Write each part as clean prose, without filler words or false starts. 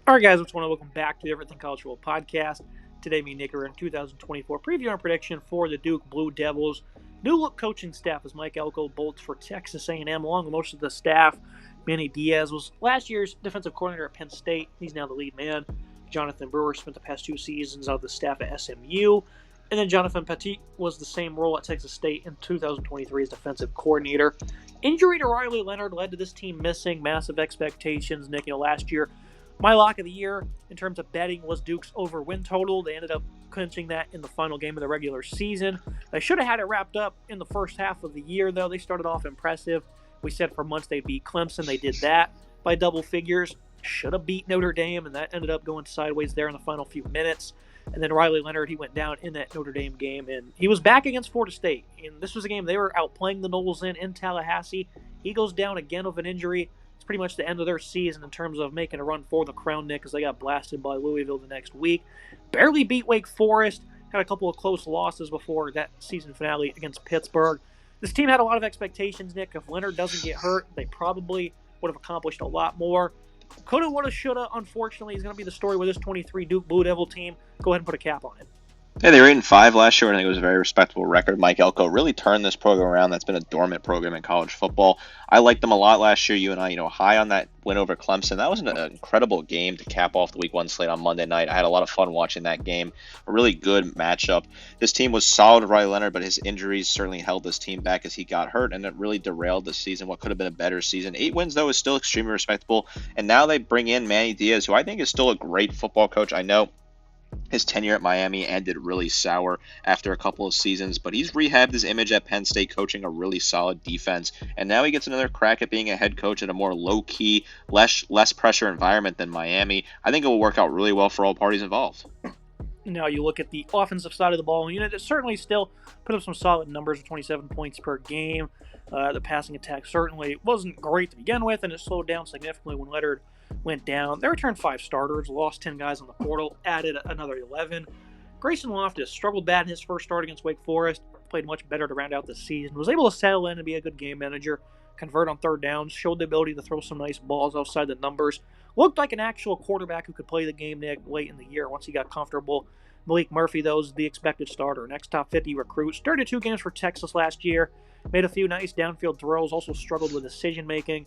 All right, guys, what's going on? Welcome back to the Everything College Football Podcast. Today, me and Nick are in 2024 preview and prediction for the Duke Blue Devils. New look coaching staff as Mike Elko bolts for Texas A&M, along with most of the staff. Manny Diaz was last year's defensive coordinator at Penn State. He's now the lead man. Jonathan Brewer spent the past 2 seasons on the staff at SMU. And then Jonathan Petit was the same role at Texas State in 2023 as defensive coordinator. Injury to Riley Leonard led to this team missing massive expectations. Nick, last year, my lock of the year in terms of betting was Duke's over win total. They ended up clinching that in the final game of the regular season. They should have had it wrapped up in the first half of the year, though. They started off impressive. We said for months they'd beat Clemson. They did that by double figures. Should have beat Notre Dame, and that ended up going sideways there in the final few minutes. And then Riley Leonard, he went down in that Notre Dame game, and he was back against Florida State. And this was a game they were outplaying the Noles in Tallahassee. He goes down again with an injury. It's pretty much the end of their season in terms of making a run for the crown, Nick, because they got blasted by Louisville the next week. Barely beat Wake Forest. Had a couple of close losses before that season finale against Pittsburgh. This team had a lot of expectations, Nick. If Leonard doesn't get hurt, they probably would have accomplished a lot more. Coulda, woulda, shoulda. Unfortunately, is going to be the story with this 23 Duke Blue Devil team. Go ahead and put a cap on it. Yeah, they were 8-5 last year, and I think it was a very respectable record. Mike Elko really turned this program around. That's been a dormant program in college football. I liked them a lot last year. You and I, high on that win over Clemson. That was an incredible game to cap off the Week 1 slate on Monday night. I had a lot of fun watching that game. A really good matchup. This team was solid with Riley Leonard, but his injuries certainly held this team back as he got hurt, and it really derailed the season. What could have been a better season. 8 wins, though, is still extremely respectable. And now they bring in Manny Diaz, who I think is still a great football coach. I know his tenure at Miami ended really sour after a couple of seasons, but he's rehabbed his image at Penn State coaching a really solid defense, and now he gets another crack at being a head coach at a more low-key, less pressure environment than Miami. I think it will work out really well for all parties involved. Now you look at the offensive side of the ball, it certainly still put up some solid numbers of 27 points per game. The passing attack certainly wasn't great to begin with, and it slowed down significantly when Leonard went down. They returned 5 starters, lost 10 guys on the portal, added another 11. Grayson Loftus struggled bad in his first start against Wake Forest, played much better to round out the season, was able to settle in and be a good game manager, convert on third downs, showed the ability to throw some nice balls outside the numbers, looked like an actual quarterback who could play the game, Nick, late in the year once he got comfortable. Malik Murphy, though, is the expected starter, next top 50 recruit, started 2 games for Texas last year, made a few nice downfield throws, also struggled with decision-making.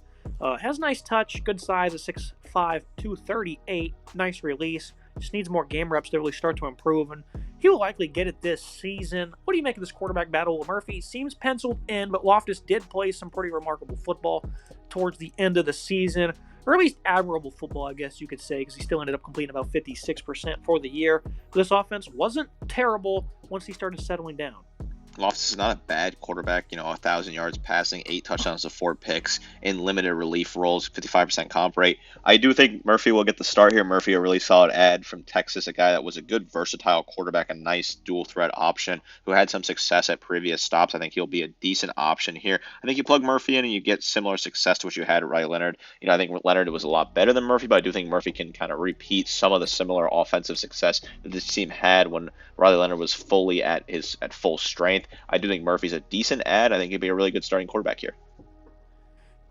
Has nice touch, good size at 6'5", 238, nice release. Just needs more game reps to really start to improve, and he will likely get it this season. What do you make of this quarterback battle? Murphy seems penciled in, but Loftus did play some pretty remarkable football towards the end of the season, or at least admirable football, I guess you could say, because he still ended up completing about 56% for the year. This offense wasn't terrible once he started settling down. Loftus is not a bad quarterback, 1,000 yards passing, 8 touchdowns to 4 picks in limited relief roles, 55% comp rate. I do think Murphy will get the start here. Murphy, a really solid add from Texas, a guy that was a good versatile quarterback, a nice dual threat option who had some success at previous stops. I think he'll be a decent option here. I think you plug Murphy in and you get similar success to what you had at Riley Leonard. I think Leonard was a lot better than Murphy, but I do think Murphy can kind of repeat some of the similar offensive success that this team had when Riley Leonard was fully at full strength. I do think Murphy's a decent add. I think he'd be a really good starting quarterback here.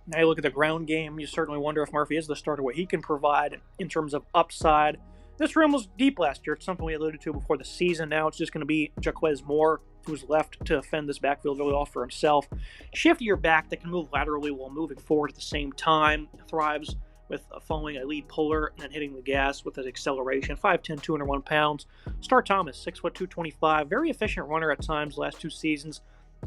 Now you look at the ground game, you certainly wonder if Murphy is the starter, what he can provide in terms of upside. This room was deep last year. It's something we alluded to before the season. Now it's just going to be Jaquez Moore, who's left to defend this backfield really well for himself. Shiftier back that can move laterally while moving forward at the same time. Thrives with following a lead puller and then hitting the gas with his acceleration. 5'10", 201 pounds. Star Thomas, 6', 225. Very efficient runner at times last 2 seasons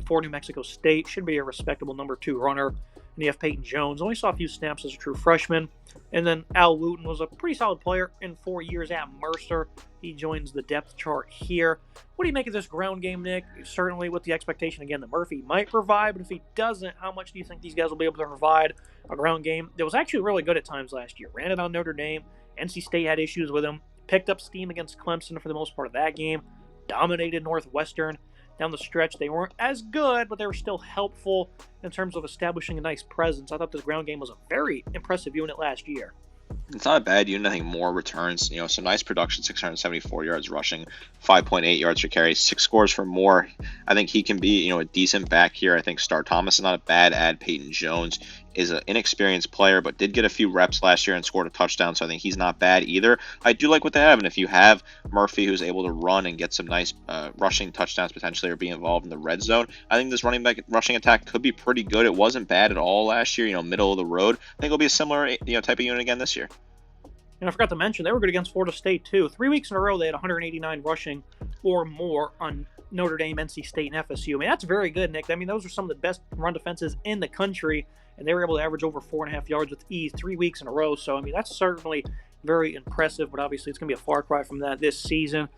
for New Mexico State. Should be a respectable number 2 runner. And you have Peyton Jones. Only saw a few snaps as a true freshman. And then Al Wooten was a pretty solid player in 4 years at Mercer. He joins the depth chart here. What do you make of this ground game, Nick? Certainly with the expectation, again, that Murphy might provide. But if he doesn't, how much do you think these guys will be able to provide a ground game that was actually really good at times last year? Ran it on Notre Dame. NC State had issues with him. Picked up steam against Clemson for the most part of that game. Dominated Northwestern. Down the stretch, they weren't as good, but they were still helpful in terms of establishing a nice presence. I thought this ground game was a very impressive unit last year. It's not a bad unit. I think more returns, some nice production, 674 yards rushing, 5.8 yards per carry, 6 scores for more. I think he can be, a decent back here. I think Star Thomas is not a bad add. Peyton Jones, is an inexperienced player, but did get a few reps last year and scored a touchdown, so I think he's not bad either. I do like what they have, and if you have Murphy, who's able to run and get some nice rushing touchdowns potentially, or be involved in the red zone, I think this running back rushing attack could be pretty good. It wasn't bad at all last year, middle of the road. I think it'll be a similar type of unit again this year. And I forgot to mention, they were good against Florida State, too. 3 weeks in a row, they had 189 rushing or more on Notre Dame, NC State, and FSU. I mean, that's very good, Nick. I mean, those are some of the best run defenses in the country, and they were able to average over 4.5 yards with ease 3 weeks in a row. So, I mean, that's certainly very impressive, but obviously it's going to be a far cry from that this season.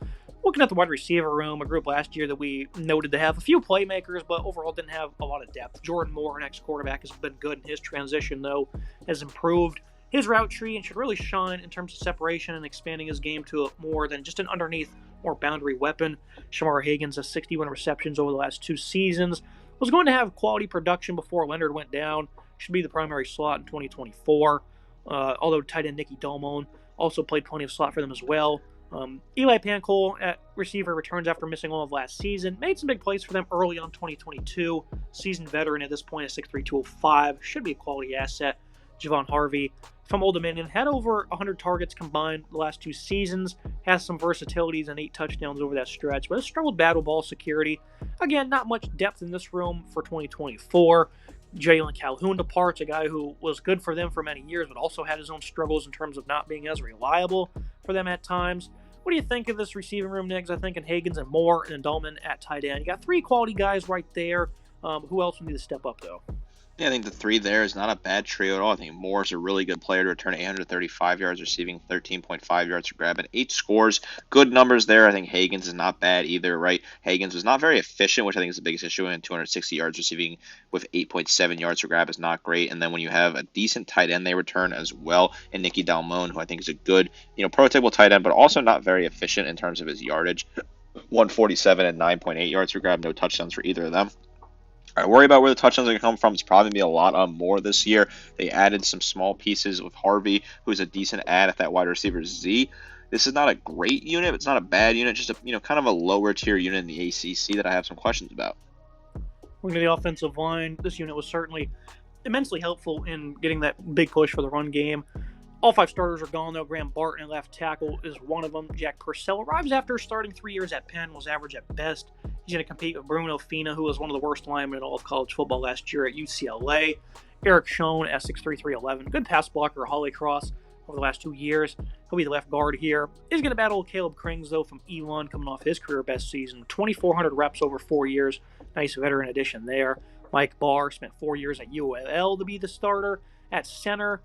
Looking at the wide receiver room, a group last year that we noted to have a few playmakers, but overall didn't have a lot of depth. Jordan Moore, an ex-quarterback, has been good, and his transition, though, has improved his route tree and should really shine in terms of separation and expanding his game to more than just an underneath or boundary weapon. Shamar Higgins has 61 receptions over the last 2 seasons. Was going to have quality production before Leonard went down. Should be the primary slot in 2024. Although tight end Nicky Dalton also played plenty of slot for them as well. Eli Pancol at receiver returns after missing all of last season. Made some big plays for them early on 2022. Seasoned veteran at this point at 6'3", 205. Should be a quality asset. Javon Harvey from Old Dominion had over 100 targets combined the last 2 seasons. Has some versatilities and 8 touchdowns over that stretch, but has struggled bad with ball security. Again, not much depth in this room for 2024. Jalen Calhoun departs, a guy who was good for them for many years, but also had his own struggles in terms of not being as reliable for them at times. What do you think of this receiving room, Nick? I think in Higgins and Moore and Dolman at tight end. You got 3 quality guys right there. Who else would need to step up, though? Yeah, I think the 3 there is not a bad trio at all. I think Moore's a really good player to return 835 yards receiving, 13.5 yards per grab, and 8 scores. Good numbers there. I think Higgins is not bad either, right? Higgins was not very efficient, which I think is the biggest issue, and 260 yards receiving with 8.7 yards per grab is not great. And then when you have a decent tight end they return as well, and Nicky Dalton, who I think is a good, prototypical tight end, but also not very efficient in terms of his yardage. 147 and 9.8 yards per grab, no touchdowns for either of them. I worry about where the touchdowns are going to come from. It's probably going to be a lot on Moore this year. They added some small pieces with Harvey, who's a decent add at that wide receiver Z. This is not a great unit, but it's not a bad unit, just a kind of a lower tier unit in the ACC that I have some questions about. Looking at the offensive line, this unit was certainly immensely helpful in getting that big push for the run game. All 5 starters are gone, though. Graham Barton, left tackle, is one of them. Jack Purcell arrives after starting 3 years at Penn, was average at best. He's going to compete with Bruno Fina, who was one of the worst linemen in all of college football last year at UCLA. Eric Schoen at 6'3", 311. Good pass blocker, Holly Cross, over the last 2 years. He'll be the left guard here. He's going to battle Caleb Krings, though, from Elon, coming off his career best season. 2,400 reps over 4 years. Nice veteran addition there. Mike Barr spent 4 years at ULL to be the starter. At center,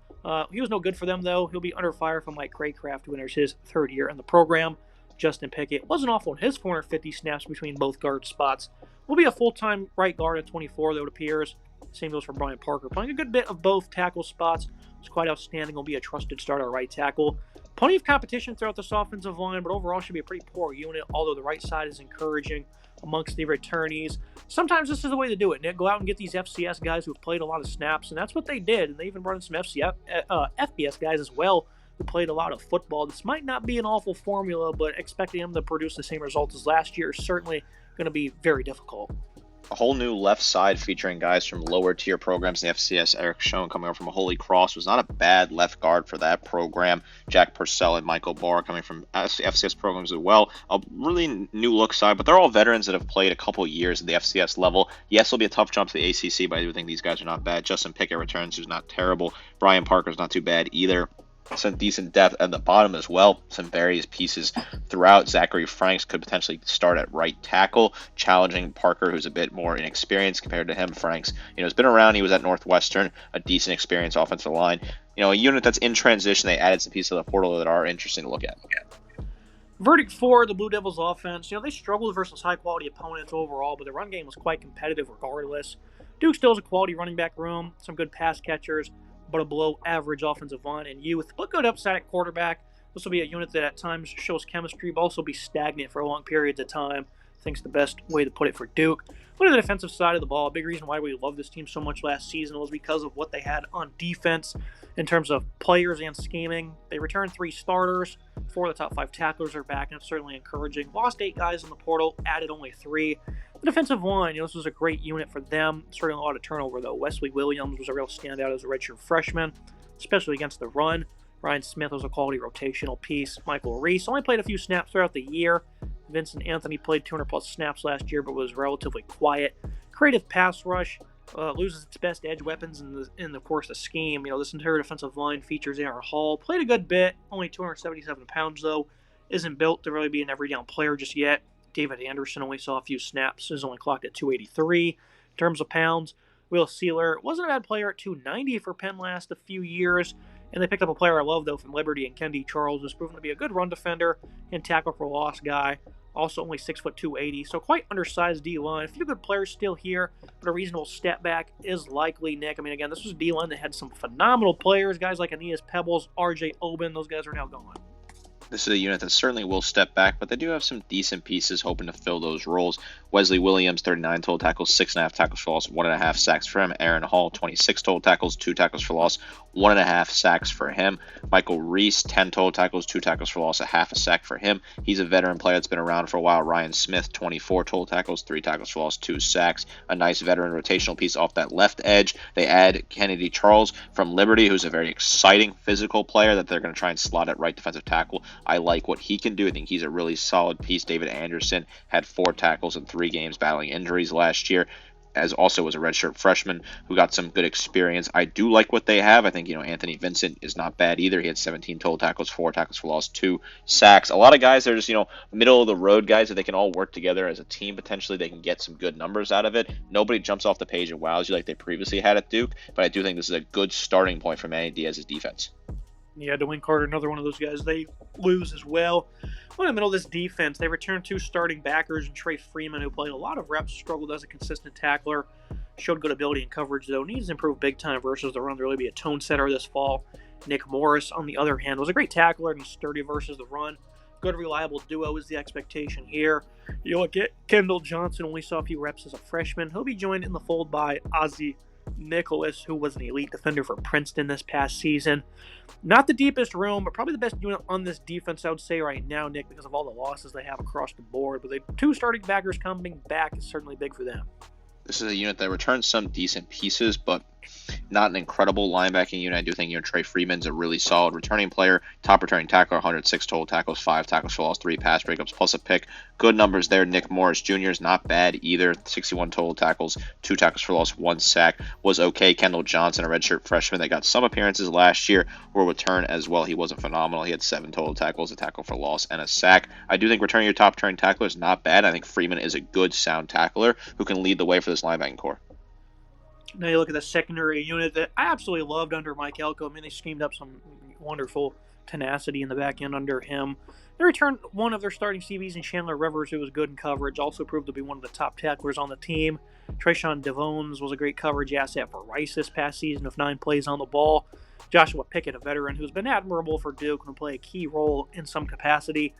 he was no good for them, though. He'll be under fire from Mike Craycraft, who enters his 3rd year in the program. Justin Pickett wasn't awful in his 450 snaps between both guard spots. Will be a full-time right guard at 24, though it appears. Same goes for Brian Parker. Playing a good bit of both tackle spots. It's quite outstanding. Will be a trusted starter at right tackle. Plenty of competition throughout this offensive line, but overall should be a pretty poor unit, although the right side is encouraging amongst the returnees. Sometimes this is the way to do it, Nick. Go out and get these FCS guys who have played a lot of snaps, and that's what they did. And they even brought in some FBS guys as well who played a lot of football. This might not be an awful formula, but expecting them to produce the same results as last year is certainly going to be very difficult. A whole new left side featuring guys from lower tier programs in the FCS. Eric Schoen coming over from Holy Cross was not a bad left guard for that program. Jack Purcell and Michael Barr coming from FCS programs as well. A really new look side, but they're all veterans that have played a couple years at the FCS level. Yes, it'll be a tough jump to the ACC, but I do think these guys are not bad. Justin Pickett returns, who's not terrible. Brian Parker's not too bad either. Some decent depth at the bottom as well. Some various pieces throughout. Zachary Franks could potentially start at right tackle, challenging Parker, who's a bit more inexperienced compared to him. Franks, has been around. He was at Northwestern, a decent experienced offensive line. A unit that's in transition. They added some pieces of the portal that are interesting to look at. Verdict for the Blue Devils offense. They struggled versus high-quality opponents overall, but the run game was quite competitive regardless. Duke still has a quality running back room, some good pass catchers, but a below-average offensive line and youth, but good upside at quarterback. This will be a unit that at times shows chemistry, but also be stagnant for long periods of time. I think it's the best way to put it for Duke. Look at the defensive side of the ball. A big reason why we loved this team so much last season was because of what they had on defense in terms of players and scheming. They returned 3 starters. 4 of the top 5 tacklers are back, and it's certainly encouraging. Lost 8 guys in the portal, added only 3. The defensive line, this was a great unit for them. Certainly a lot of turnover, though. Wesley Williams was a real standout as a redshirt freshman, especially against the run. Ryan Smith was a quality rotational piece. Michael Reese only played a few snaps throughout the year. Vincent Anthony played 200-plus snaps last year, but was relatively quiet. Creative pass rush loses its best edge weapons in the course of scheme. This entire defensive line features Aaron Hall. Played a good bit, only 277 pounds, though. Isn't built to really be an every-down player just yet. David Anderson only saw a few snaps. Is only clocked at 283 in terms of pounds. Will Sealer wasn't a bad player at 290 for Penn last a few years. And they picked up a player I love, though, from Liberty, and Kendi Charles, who's proven to be a good run defender and tackle for loss guy. Also only 6', 280, so quite undersized D-line. A few good players still here, but a reasonable step back is likely, Nick. Again, this was a D-line that had some phenomenal players, guys like Aeneas Pebbles, R.J. Oben. Those guys are now gone. This is a unit that certainly will step back, but they do have some decent pieces hoping to fill those roles. Wesley Williams, 39 total tackles, 6.5 tackles for loss, 1.5 sacks for him. Aaron Hall, 26 total tackles, 2 tackles for loss, 1.5 sacks for him. Michael Reese, 10 total tackles, 2 tackles for loss, 0.5 sack for him. He's a veteran player that's been around for a while. Ryan Smith, 24 total tackles, 3 tackles for loss, 2 sacks. A nice veteran rotational piece off that left edge. They add Kendi Charles from Liberty, who's a very exciting physical player that they're going to try and slot at right defensive tackle. I like what he can do. I think he's a really solid piece. David Anderson had 4 tackles in 3 games battling injuries last year, as also was a redshirt freshman who got some good experience. I do like what they have. I think, Anthony Vincent is not bad either. He had 17 total tackles, 4 tackles for loss, 2 sacks. A lot of guys that are just, middle of the road guys that they can all work together as a team. Potentially they can get some good numbers out of it. Nobody jumps off the page and wows you like they previously had at Duke, but I do think this is a good starting point for Manny Diaz's defense. Yeah, Dwayne Carter, another one of those guys they lose as well. In the middle of this defense, they returned 2 starting backers and Trey Freeman, who played a lot of reps, struggled as a consistent tackler, showed good ability in coverage, though needs to improve big time versus the run to really be a tone setter this fall. Nick Morris, on the other hand, was a great tackler and sturdy versus the run. Good, reliable duo is the expectation here. You look at Kendall Johnson, only saw a few reps as a freshman. He'll be joined in the fold by Ozzie Nicholas, who was an elite defender for Princeton this past season. Not the deepest room, but probably the best unit on this defense, I would say right now, Nick, because of all the losses they have across the board. But the 2 starting backers coming back is certainly big for them. This is a unit that returns some decent pieces, but not an incredible linebacking unit. I do think Trey Freeman's a really solid returning player. Top returning tackler, 106 total tackles, 5 tackles for loss, 3 pass breakups, plus a pick. Good numbers there. Nick Morris Jr. is not bad either. 61 total tackles, 2 tackles for loss, 1 sack. Was okay. Kendall Johnson, a redshirt freshman that got some appearances last year, will return as well. He wasn't phenomenal. He had 7 total tackles, a tackle for loss, and a sack. I do think returning your top returning tackler is not bad. I think Freeman is a good, sound tackler who can lead the way for this linebacking core. Now you look at the secondary unit that I absolutely loved under Mike Elko. They schemed up some wonderful tenacity in the back end under him. They returned one of their starting CBs in Chandler Rivers, who was good in coverage, also proved to be one of the top tacklers on the team. Trayshawn Devones was a great coverage asset for Rice this past season with 9 plays on the ball. Joshua Pickett, a veteran who's been admirable for Duke and will play a key role in some capacity.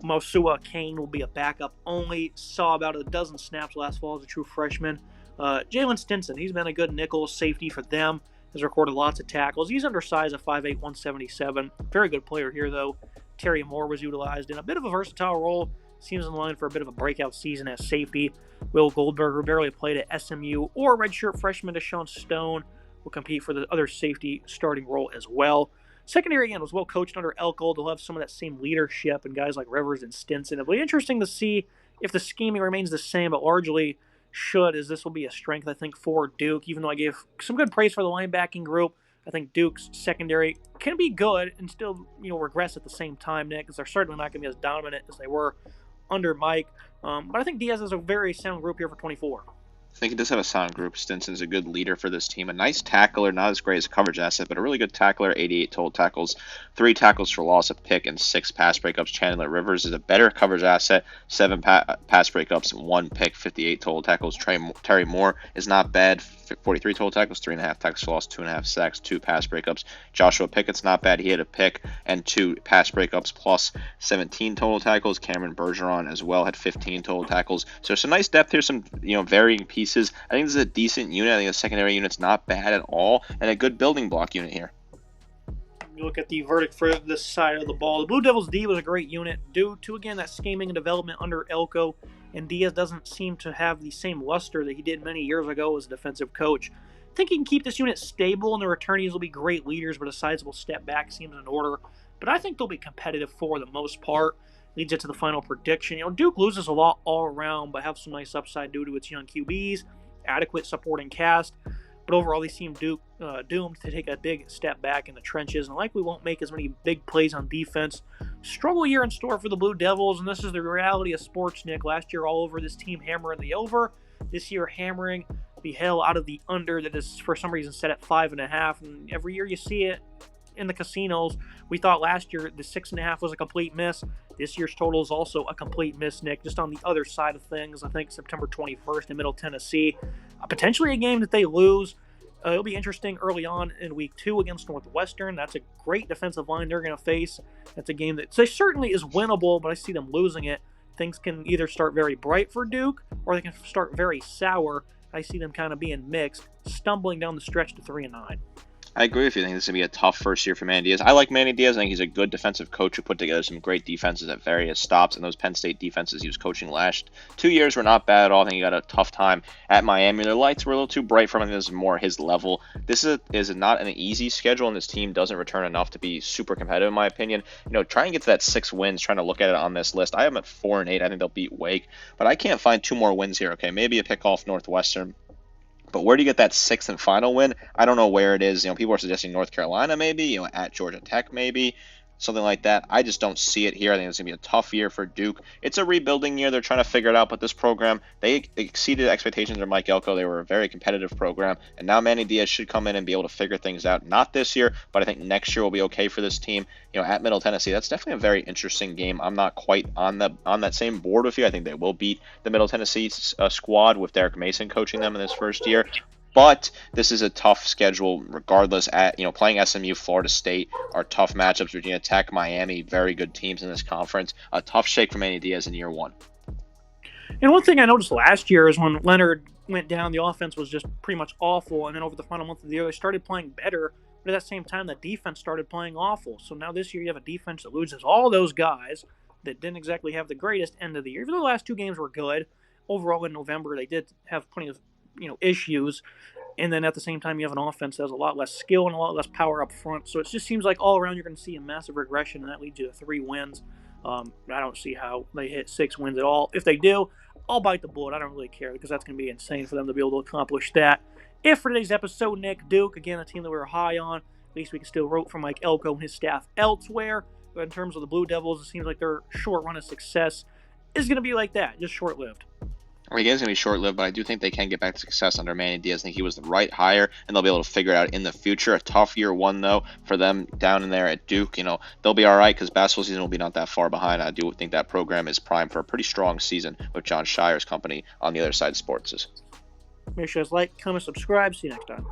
Mosua Kane will be a backup only. Saw about a dozen snaps last fall as a true freshman. Jalen Stinson, he's been a good nickel safety for them. Has recorded lots of tackles. He's undersized at 5'8", 177. Very good player here, though. Terry Moore was utilized in a bit of a versatile role. Seems in line for a bit of a breakout season as safety. Will Goldberg, who barely played at SMU, or redshirt freshman Deshaun Stone, will compete for the other safety starting role as well. Secondary, again, was well coached under Elko. They'll have some of that same leadership and guys like Rivers and Stinson. It'll be interesting to see if the scheming remains the same, but largely should, as this will be a strength, I think, for Duke. Even though I gave some good praise for the linebacking group, I think Duke's secondary can be good and still, regress at the same time, Nick, because they're certainly not going to be as dominant as they were under Mike. But I think Diaz is a very sound group here for 24. I think he does have a sound group. Stinson's a good leader for this team. A nice tackler, not as great as a coverage asset, but a really good tackler. 88 total tackles, 3 tackles for loss, a pick, and 6 pass breakups. Chandler Rivers is a better coverage asset. 7 pass breakups, 1 pick, 58 total tackles. Terry Moore is not bad. 43 total tackles, 3.5 tackles for loss, 2.5 sacks, 2 pass breakups. Joshua Pickett's not bad. He had a pick and 2 pass breakups plus 17 total tackles. Cameron Bergeron as well had 15 total tackles. So some nice depth here, some varying pieces. I think this is a decent unit. I think the secondary unit's not bad at all, and a good building block unit here. You look at the verdict for this side of the ball. The Blue Devils D was a great unit due to, again, that scheming and development under Elko, and Diaz doesn't seem to have the same luster that he did many years ago as a defensive coach. I think he can keep this unit stable, and the returnees will be great leaders, but a sizable step back seems in order. But I think they'll be competitive for the most part. Leads it to the final prediction. Duke loses a lot all around, but have some nice upside due to its young QBs, adequate supporting cast. But overall, they seem doomed to take a big step back in the trenches and likely won't make as many big plays on defense. Struggle year in store for the Blue Devils, and this is the reality of sports, Nick. Last year, all over this team hammering the over. This year, hammering the hell out of the under that is, for some reason, set at 5.5. And every year you see it in the casinos. We thought last year the 6.5 was a complete miss. This year's total is also a complete miss, Nick. Just on the other side of things, I think September 21st in Middle Tennessee. Potentially a game that they lose. It'll be interesting early on in week 2 against Northwestern. That's a great defensive line they're going to face. That's a game that certainly is winnable, but I see them losing it. Things can either start very bright for Duke or they can start very sour. I see them kind of being mixed, stumbling down the stretch to 3-9. I agree with you. I think this is going to be a tough first year for Manny Diaz. I like Manny Diaz. I think he's a good defensive coach who put together some great defenses at various stops, and those Penn State defenses he was coaching last 2 years were not bad at all. I think he got a tough time at Miami. Their lights were a little too bright for him. I think this is more his level. This is not an easy schedule, and this team doesn't return enough to be super competitive, in my opinion. Try and get to that 6 wins, trying to look at it on this list. I have them at 4-8. I think they'll beat Wake, but I can't find 2 more wins here. Okay, maybe a pick off Northwestern. But where do you get that 6th and final win? I don't know where it is. People are suggesting North Carolina maybe, at Georgia Tech maybe, something like that. I just don't see it here. I think it's going to be a tough year for Duke. It's a rebuilding year. They're trying to figure it out, but this program, they exceeded expectations under Mike Elko. They were a very competitive program, and now Manny Diaz should come in and be able to figure things out. Not this year, but I think next year will be okay for this team. At Middle Tennessee, that's definitely a very interesting game. I'm not quite on that same board with you. I think they will beat the Middle Tennessee squad with Derek Mason coaching them in this first year. But this is a tough schedule regardless. Playing SMU, Florida State are tough matchups. Virginia Tech, Miami, very good teams in this conference. A tough shake for Manny Diaz in year 1. And one thing I noticed last year is when Leonard went down, the offense was just pretty much awful. And then over the final month of the year, they started playing better. But at that same time, the defense started playing awful. So now this year you have a defense that loses all those guys that didn't exactly have the greatest end of the year. Even though the last 2 games were good, overall in November they did have plenty of issues, and then at the same time you have an offense that has a lot less skill and a lot less power up front. So it just seems like all around you're going to see a massive regression, and that leads you to 3 wins. I don't see how they hit 6 wins at all. If they do, I'll bite the bullet. I don't really care because that's going to be insane for them to be able to accomplish that. If for today's episode, Nick, Duke, again, a team that we were high on, at least we can still root for Mike Elko and his staff elsewhere. But in terms of the Blue Devils, it seems like their short run of success is going to be like that, just short-lived. Again, it's going to be short-lived, but I do think they can get back to success under Manny Diaz. I think he was the right hire, and they'll be able to figure it out in the future. A tough year 1, though, for them down in there at Duke. They'll be all right because basketball season will be not that far behind. I do think that program is primed for a pretty strong season with John Shire's company on the other side of sports. Make sure to like, comment, subscribe. See you next time.